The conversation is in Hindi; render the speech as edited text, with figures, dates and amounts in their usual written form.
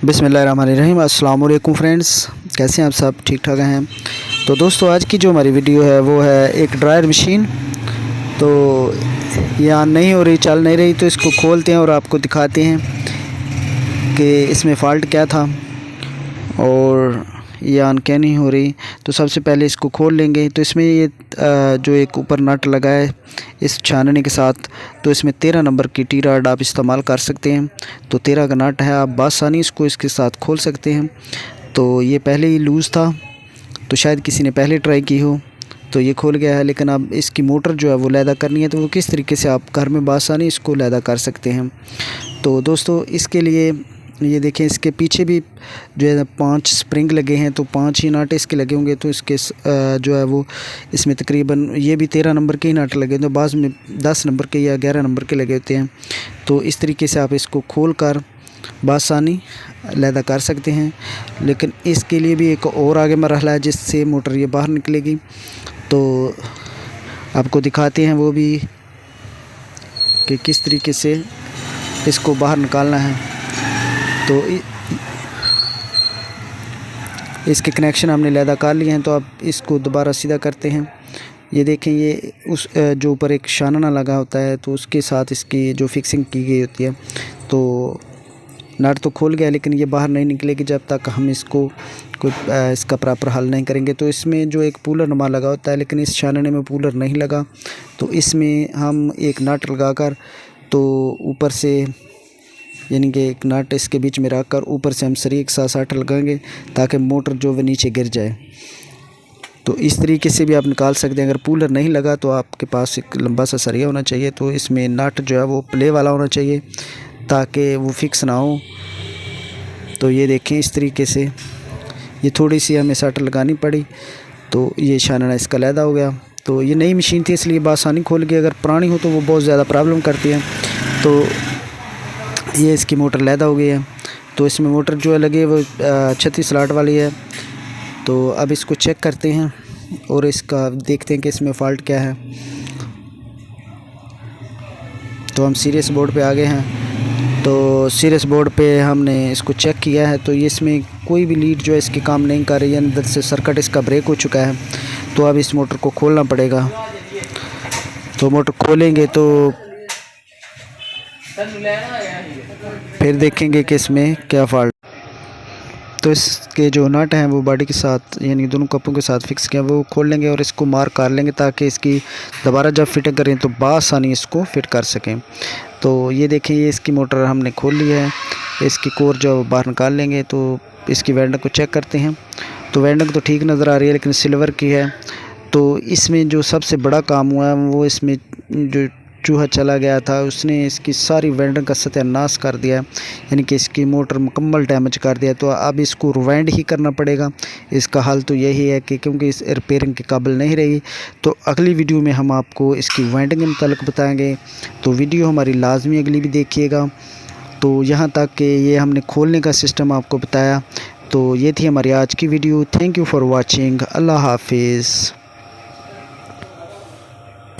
बिस्मिल्लाहिर्रहमानिर्रहीम। अस्सलाम वालेकुम फ्रेंड्स, कैसे हैं आप सब? ठीक ठाक हैं। तो दोस्तों, आज की जो हमारी वीडियो है वो है एक ड्रायर मशीन। तो ये ऑन नहीं हो रही, चल नहीं रही, तो इसको खोलते हैं और आपको दिखाते हैं कि इसमें फ़ॉल्ट क्या था और ये ऑन क्या नहीं हो रही। तो सबसे पहले इसको खोल लेंगे। तो इसमें ये जो एक ऊपर नट लगा है इस छानने के साथ, तो इसमें 13 नंबर की टी रॉड आप इस्तेमाल कर सकते हैं। तो 13 का नट है, आप बासानी इसको इसके साथ खोल सकते हैं। तो ये पहले ही लूज़ था, तो शायद किसी ने पहले ट्राई की हो, तो ये खोल गया है। लेकिन अब इसकी मोटर जो है वो लैदा करनी है, तो वो किस तरीके से आप घर में बासानी इसको लैदा कर सकते हैं। तो दोस्तों, इसके लिए ये देखें, इसके पीछे भी जो है 5 स्प्रिंग लगे हैं, तो 5 ही नट इसके लगे होंगे। तो इसके जो है वो इसमें तकरीबन ये भी 13 नंबर के ही नट लगे हैं, तो बाद में 10 नंबर के या 11 नंबर के लगे होते हैं। तो इस तरीके से आप इसको खोल कर बासानी लैदा कर सकते हैं। लेकिन इसके लिए भी एक और आगे मरहला है जिससे मोटर ये बाहर निकलेगी। तो आपको दिखाते हैं वो भी कि किस तरीके से इसको बाहर निकालना है। तो इसके कनेक्शन हमने लैदा कर लिए हैं, तो अब इसको दोबारा सीधा करते हैं। ये देखें, ये उस जो ऊपर एक शानना लगा होता है, तो उसके साथ इसकी जो फिक्सिंग की गई होती है। तो नट तो खोल गया, लेकिन ये बाहर नहीं निकलेगी जब तक हम इसको कोई इसका प्रॉपर हल नहीं करेंगे। तो इसमें जो एक पुलर नुमा लगा होता है, लेकिन इस शानने में पुलर नहीं लगा, तो इसमें हम एक नट लगाकर तो ऊपर से, यानी कि एक नट इसके बीच में रख कर ऊपर से हम सरी एक साथ साठ लगाएंगे ताकि मोटर जो वो नीचे गिर जाए। तो इस तरीके से भी आप निकाल सकते हैं। अगर पुलर नहीं लगा तो आपके पास एक लंबा सा सरिया होना चाहिए, तो इसमें नट जो है वो प्ले वाला होना चाहिए ताकि वो फिक्स ना हो। तो ये देखें, इस तरीके से ये थोड़ी सी हमें सट लगानी पड़ी, तो ये शानना इसका लैदा हो गया। तो ये नई मशीन थी इसलिए बासानी खोल गई, अगर पुरानी हो तो वो बहुत ज़्यादा प्रॉब्लम करती है। तो ये इसकी मोटर लैदा हो गई है। तो इसमें मोटर जो है लगी वो 36 स्लॉट वाली है। तो अब इसको चेक करते हैं और इसका देखते हैं कि इसमें फ़ॉल्ट क्या है। तो हम सीरियस बोर्ड पे आ गए हैं। तो सीरियस बोर्ड पे हमने इसको चेक किया है, तो ये इसमें कोई भी लीड जो है इसकी काम नहीं कर रही है, अंदर से सर्किट इसका ब्रेक हो चुका है। तो अब इस मोटर को खोलना पड़ेगा। तो मोटर खोलेंगे तो फिर देखेंगे कि इसमें क्या फ़ॉल्ट। तो इसके जो नट हैं वो बॉडी के साथ, यानी दोनों कपों के साथ फिक्स किया, वो खोल लेंगे और इसको मार्क कर लेंगे ताकि इसकी दोबारा जब फिटिंग करें तो बासानी इसको फिट कर सकें। तो ये देखें, ये इसकी मोटर हमने खोल ली है। इसकी कोर जो बाहर निकाल लेंगे, तो इसकी वेल्डिंग को चेक करते हैं। तो वेल्डिंग तो ठीक नज़र आ रही है, लेकिन सिल्वर की है। तो इसमें जो सबसे बड़ा काम हुआ है वो इसमें जो चूहा चला गया था, उसने इसकी सारी वेल्डिंग का सत्यानाश कर दिया, यानी कि इसकी मोटर मुकम्मल डैमेज कर दिया। तो अब इसको रिवाइंड ही करना पड़ेगा। इसका हल तो यही है कि क्योंकि इस रिपेयरिंग के काबिल नहीं रही, तो अगली वीडियो में हम आपको इसकी वाइंडिंग के मुतालिक बताएंगे। तो वीडियो हमारी लाजमी अगली भी देखिएगा। तो यहाँ तक कि ये हमने खोलने का सिस्टम आपको बताया। तो ये थी हमारी आज की video. Thank you for watching. Allah हाफिज़।